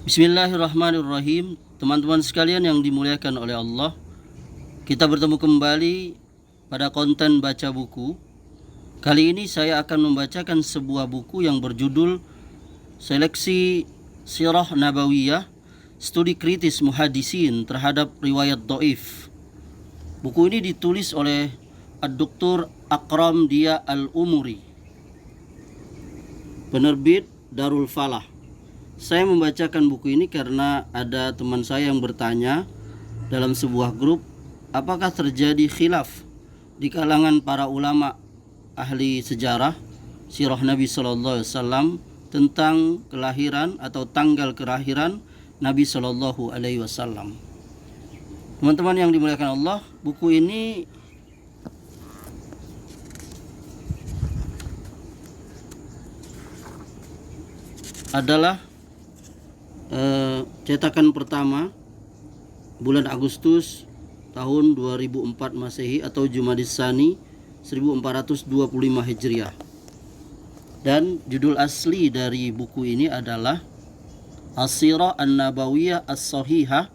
Bismillahirrahmanirrahim. Teman-teman sekalian yang dimuliakan oleh Allah, kita bertemu kembali pada konten baca buku. Kali ini saya akan membacakan sebuah buku yang berjudul Seleksi Sirah Nabawiyah, Studi Kritis Muhaddisin terhadap Riwayat Dhaif. Buku ini ditulis oleh Dr. Akram Dia Al-Umuri, penerbit Darul Falah. Saya membacakan buku ini karena ada teman saya yang bertanya dalam sebuah grup, apakah terjadi khilaf di kalangan para ulama ahli sejarah sirah Nabi Sallallahu Alaihi Wasallam tentang kelahiran atau tanggal kelahiran Nabi Sallallahu Alaihi Wasallam. Teman-teman yang dimuliakan Allah, buku ini adalah cetakan pertama bulan Agustus tahun 2004 Masehi atau Jumadis Tsani 1425 Hijriah. Dan judul asli dari buku ini adalah As-Sirah An-Nabawiyah As-Sahihah,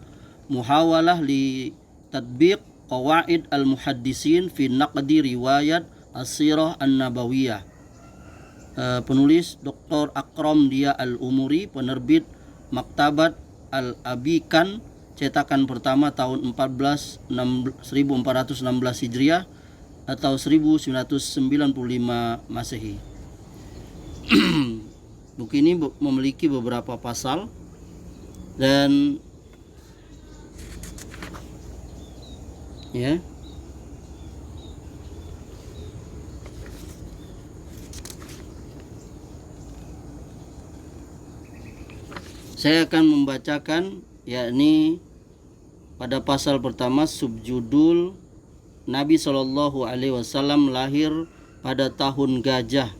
Muhawalah li Tadbiq Qawaid Al-Muhaddisin fi Naqdi Riwayat As-Sirah An-Nabawiyah. Penulis Dr. Akram Dia Al-Umuri, penerbit Maktabat Al-Abikan, cetakan pertama tahun 1416 Hijriah atau 1995 Masehi. Buku ini memiliki beberapa pasal dan saya akan membacakan, yakni pada pasal pertama subjudul Nabi Shallallahu Alaihi Wasallam lahir pada tahun gajah,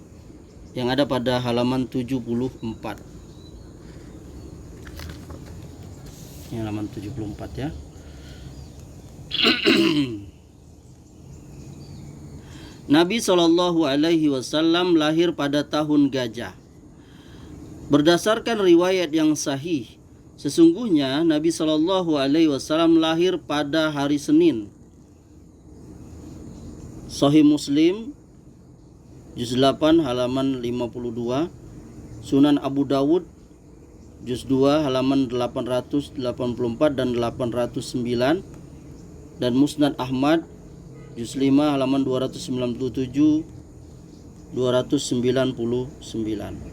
yang ada pada halaman 74. Ini halaman 74 ya. Nabi Shallallahu Alaihi Wasallam lahir pada tahun gajah. Berdasarkan riwayat yang sahih, sesungguhnya Nabi Shallallahu Alaihi Wasallam lahir pada hari Senin. Sahih Muslim, juz 8 halaman 52, Sunan Abu Dawud, juz 2 halaman 884 dan 809, dan Musnad Ahmad, juz 5 halaman 297, 299.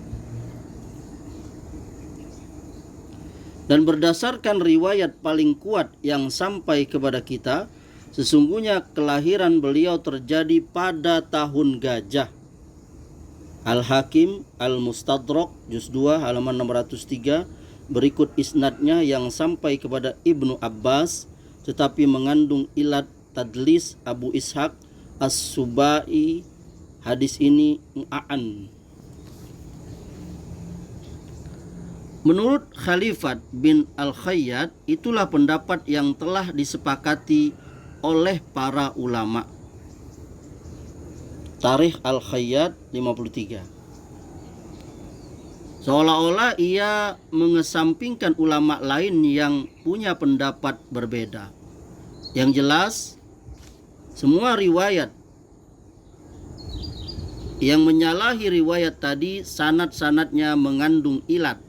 Dan berdasarkan riwayat paling kuat yang sampai kepada kita, sesungguhnya kelahiran beliau terjadi pada tahun gajah. Al-Hakim Al-Mustadrak juz 2 halaman 603, berikut isnadnya yang sampai kepada Ibnu Abbas, tetapi mengandung ilat tadlis Abu Ishaq As-Subai. Hadis ini mu'an. Menurut Khalifat bin Al-Khayyat, itulah pendapat yang telah disepakati oleh para ulama. Tarikh Al-Khayyat 53. Seolah-olah ia mengesampingkan ulama lain yang punya pendapat berbeda. Yang jelas, semua riwayat yang menyalahi riwayat tadi sanad-sanadnya mengandung ilat.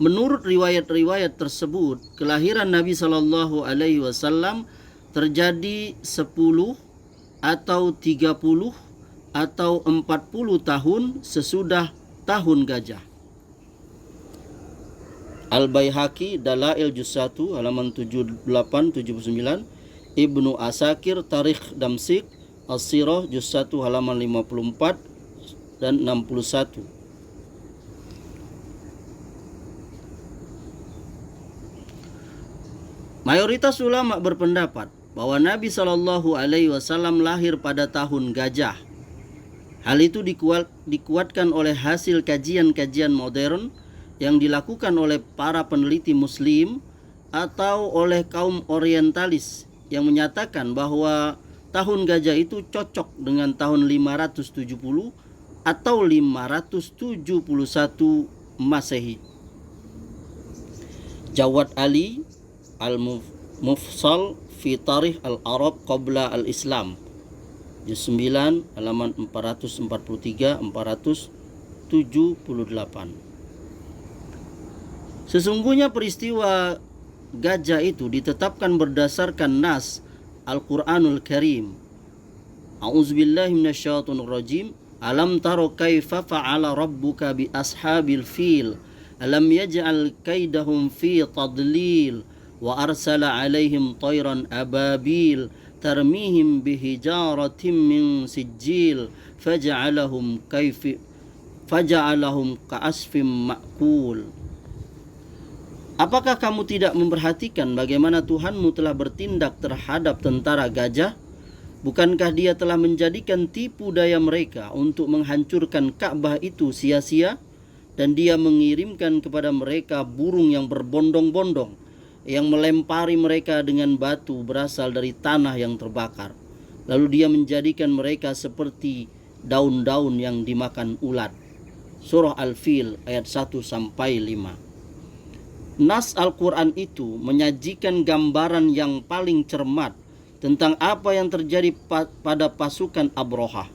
Menurut riwayat-riwayat tersebut, kelahiran Nabi Shallallahu Alaihi Wasallam terjadi 10 atau 30 atau 40 tahun sesudah tahun gajah. Al-Baihaqi Dalail juz 1 halaman 78-79, Ibnu Asakir Tarikh Damsyik As-Sirah juz 1 halaman 54 dan 61. Mayoritas ulama berpendapat bahwa Nabi Shallallahu Alaihi Wasallam lahir pada tahun gajah. Hal itu dikuatkan oleh hasil kajian-kajian modern yang dilakukan oleh para peneliti Muslim atau oleh kaum orientalis yang menyatakan bahwa tahun gajah itu cocok dengan tahun 570 atau 571 Masehi. Jawad Ali Al-Mufsal fi Tarikh Al-Arab Qabla Al-Islam, juz 9 halaman 443-478. Sesungguhnya peristiwa gajah itu ditetapkan berdasarkan nas Al-Qur'anul Karim. A'udzubillahi minasyaitonir rajim. Alam taro kaifa fa'ala rabbuka bi ashabil fil alam yaj'al kaidahum fi tadlil wa arsala alaihim tayran ababil tarmihim bihijaratin min sijil faja'alahum ka'asfim ma'kul. Apakah kamu tidak memperhatikan bagaimana Tuhanmu telah bertindak terhadap tentara gajah? Bukankah Dia telah menjadikan tipu daya mereka untuk menghancurkan Ka'bah itu sia-sia, dan Dia mengirimkan kepada mereka burung yang berbondong-bondong yang melempari mereka dengan batu berasal dari tanah yang terbakar. Lalu Dia menjadikan mereka seperti daun-daun yang dimakan ulat. Surah Al-Fil ayat 1-5. Nas Al-Quran itu menyajikan gambaran yang paling cermat tentang apa yang terjadi pada pasukan Abrahah.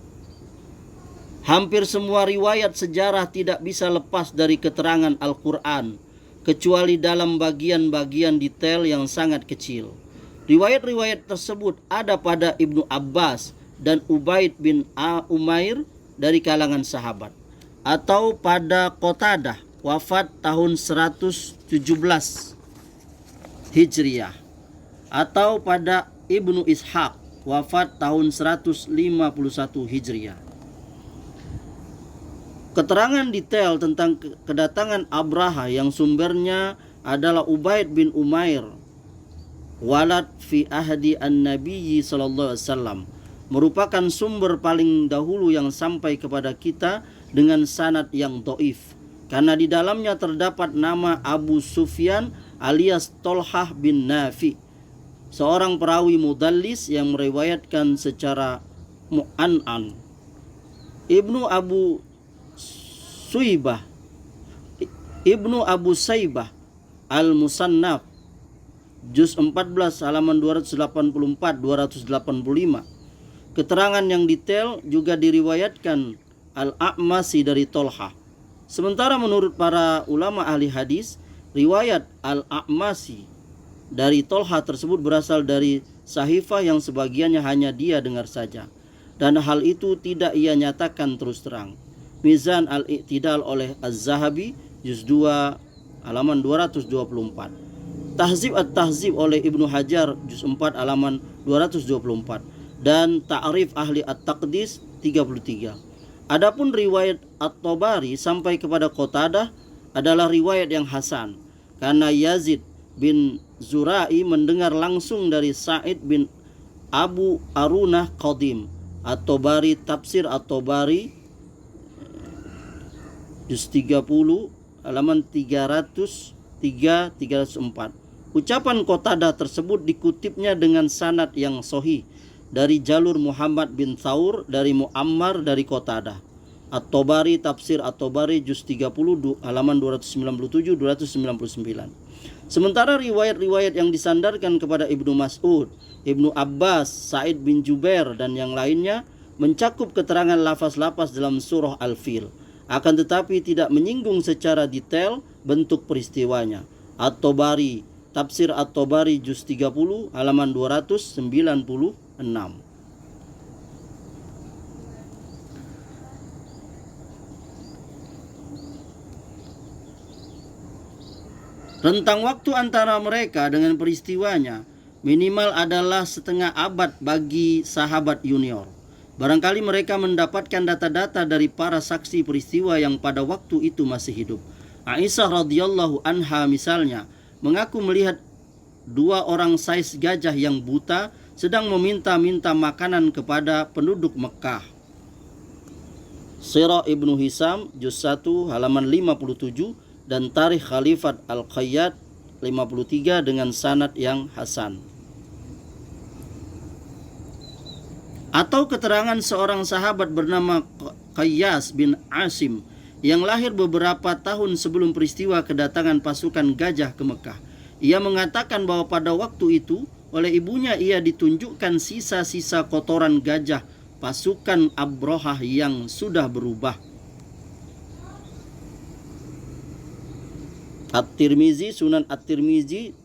Hampir semua riwayat sejarah tidak bisa lepas dari keterangan Al-Quran, kecuali dalam bagian-bagian detail yang sangat kecil. Riwayat-riwayat tersebut ada pada Ibnu Abbas dan Ubaid bin Umair dari kalangan sahabat, atau pada Qatadah wafat tahun 117 Hijriah, atau pada Ibnu Ishaq wafat tahun 151 Hijriah. Keterangan detail tentang kedatangan Abraha yang sumbernya adalah Ubaid bin Umair walad fi ahdi an-nabiyyi sallallahu alaihi wasallam merupakan sumber paling dahulu yang sampai kepada kita dengan sanad yang dhaif, karena di dalamnya terdapat nama Abu Sufyan alias Tolhah bin Nafi, seorang perawi mudallis yang meriwayatkan secara mu'an'an. Ibnu Abu Saibah Al-Musannaf juz 14 halaman 284-285. Keterangan yang detail juga diriwayatkan Al-A'masi dari Tolhah. Sementara menurut para ulama ahli hadis, riwayat Al-A'masi dari Tolhah tersebut berasal dari sahifah yang sebagiannya hanya dia dengar saja, dan hal itu tidak ia nyatakan terus terang. Mizan al-I'tidal oleh Az-Zahabi juz 2 halaman 224. Tahzib at-Tahzib oleh Ibnu Hajar juz 4 halaman 224, dan Ta'rif Ahli At-Taqdis 33. Adapun riwayat At-Tabari sampai kepada Qatadah adalah riwayat yang hasan, karena Yazid bin Zurai mendengar langsung dari Sa'id bin Abu Arunah Qadim. At-Tabari, Tafsir At-Tabari juz 30 halaman 303-304. Ucapan Qatadah tersebut dikutipnya dengan sanad yang sahih dari jalur Muhammad bin Thaur dari Muammar dari Qatadah. At-Tabari, Tafsir At-Tabari juz 30 halaman 297-299. Sementara riwayat-riwayat yang disandarkan kepada Ibnu Mas'ud, Ibnu Abbas, Sa'id bin Jubair dan yang lainnya mencakup keterangan lafaz-lafaz dalam surah Al-Fil, akan tetapi tidak menyinggung secara detail bentuk peristiwanya. At-Tabari, Tafsir At-Tabari juz 30 halaman 296. Rentang waktu antara mereka dengan peristiwanya minimal adalah setengah abad bagi sahabat junior. Barangkali mereka mendapatkan data-data dari para saksi peristiwa yang pada waktu itu masih hidup. Aisyah radhiyallahu anha misalnya mengaku melihat dua orang sais gajah yang buta sedang meminta-minta makanan kepada penduduk Mekah. Sirah Ibnu Hisam juz 1 halaman 57 dan Tarikh Khalifat Al-Qayyad 53 dengan sanad yang hasan. Atau keterangan seorang sahabat bernama Qayyas bin Asim yang lahir beberapa tahun sebelum peristiwa kedatangan pasukan gajah ke Mekah. Ia mengatakan bahwa pada waktu itu oleh ibunya ia ditunjukkan sisa-sisa kotoran gajah pasukan Abrahah yang sudah berubah. At-Tirmizi, Sunan At-Tirmizi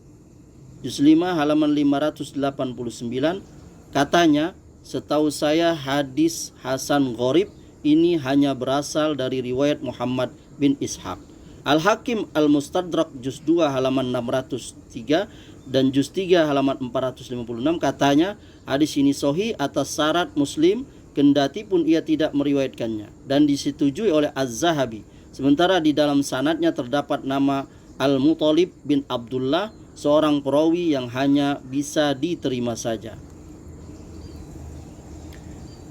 juz 5 halaman 589, katanya, setahu saya hadis Hasan Gharib ini hanya berasal dari riwayat Muhammad bin Ishaq. Al-Hakim Al-Mustadrak juz 2 halaman 603 dan juz 3 halaman 456, katanya hadis ini sahih atas syarat Muslim kendati pun ia tidak meriwayatkannya dan disetujui oleh Az-Zahabi. Sementara di dalam sanadnya terdapat nama Al-Muthalib bin Abdullah, seorang perawi yang hanya bisa diterima saja.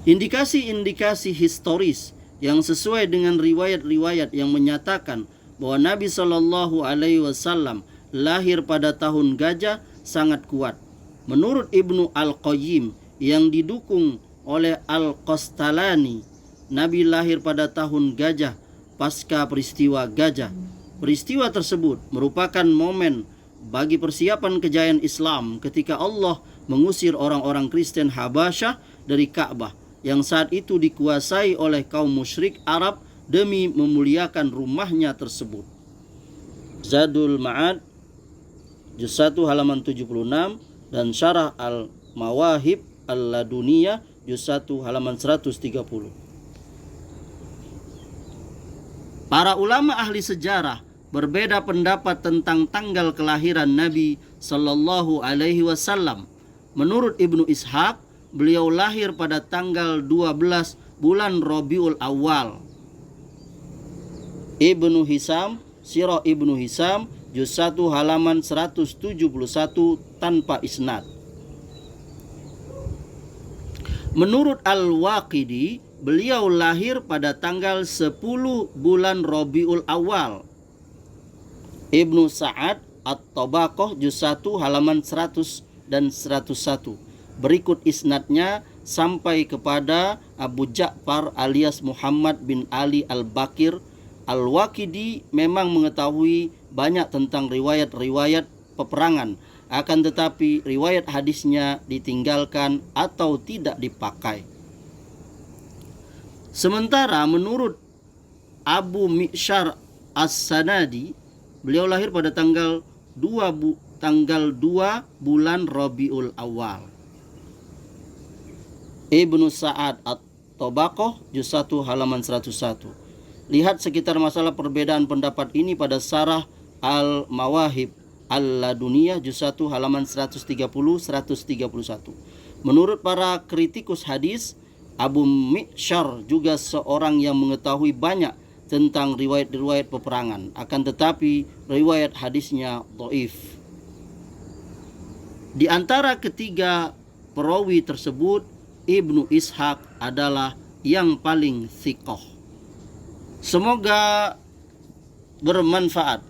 Indikasi-indikasi historis yang sesuai dengan riwayat-riwayat yang menyatakan bahwa Nabi Shallallahu Alaihi Wasallam lahir pada tahun gajah sangat kuat. Menurut Ibnu Al-Qayyim yang didukung oleh Al-Qastalani, Nabi lahir pada tahun gajah pasca peristiwa gajah. Peristiwa tersebut merupakan momen bagi persiapan kejayaan Islam ketika Allah mengusir orang-orang Kristen Habasyah dari Ka'bah yang saat itu dikuasai oleh kaum musyrik Arab demi memuliakan rumahnya tersebut. Zadul Ma'ad juz 1 halaman 76 dan Syarah Al-Mawahib Al-Laduniyah juz 1 halaman 130. Para ulama ahli sejarah berbeda pendapat tentang tanggal kelahiran Nabi Sallallahu Alaihi Wasallam. Menurut Ibnu Ishaq, beliau lahir pada tanggal 12 bulan Rabiul Awal. Ibnu Hisam, Sirah Ibnu Hisam, juz 1 halaman 171 tanpa isnad. Menurut Al-Waqidi, beliau lahir pada tanggal 10 bulan Rabiul Awal. Ibnu Sa'ad At-Tabaqah juz 1 halaman 100 dan 101. Berikut isnadnya sampai kepada Abu Ja'far alias Muhammad bin Ali Al-Bakir. Al-Waqidi memang mengetahui banyak tentang riwayat-riwayat peperangan, akan tetapi riwayat hadisnya ditinggalkan atau tidak dipakai. Sementara menurut Abu Mi'syar As-Sanadi, beliau lahir pada tanggal 2 bulan Rabiul Awal. Ibnu Sa'ad At-Tabaqah juz 1 halaman 101. Lihat sekitar masalah perbedaan pendapat ini pada Syarah Al-Mawahib Al-Laduniyah juz 1 halaman 130-131. Menurut para kritikus hadis, Abu Mi'syar juga seorang yang mengetahui banyak tentang riwayat-riwayat peperangan, akan tetapi riwayat hadisnya dhaif. Di antara ketiga perawi tersebut, Ibnu Ishaq adalah yang paling thiqah. Semoga bermanfaat.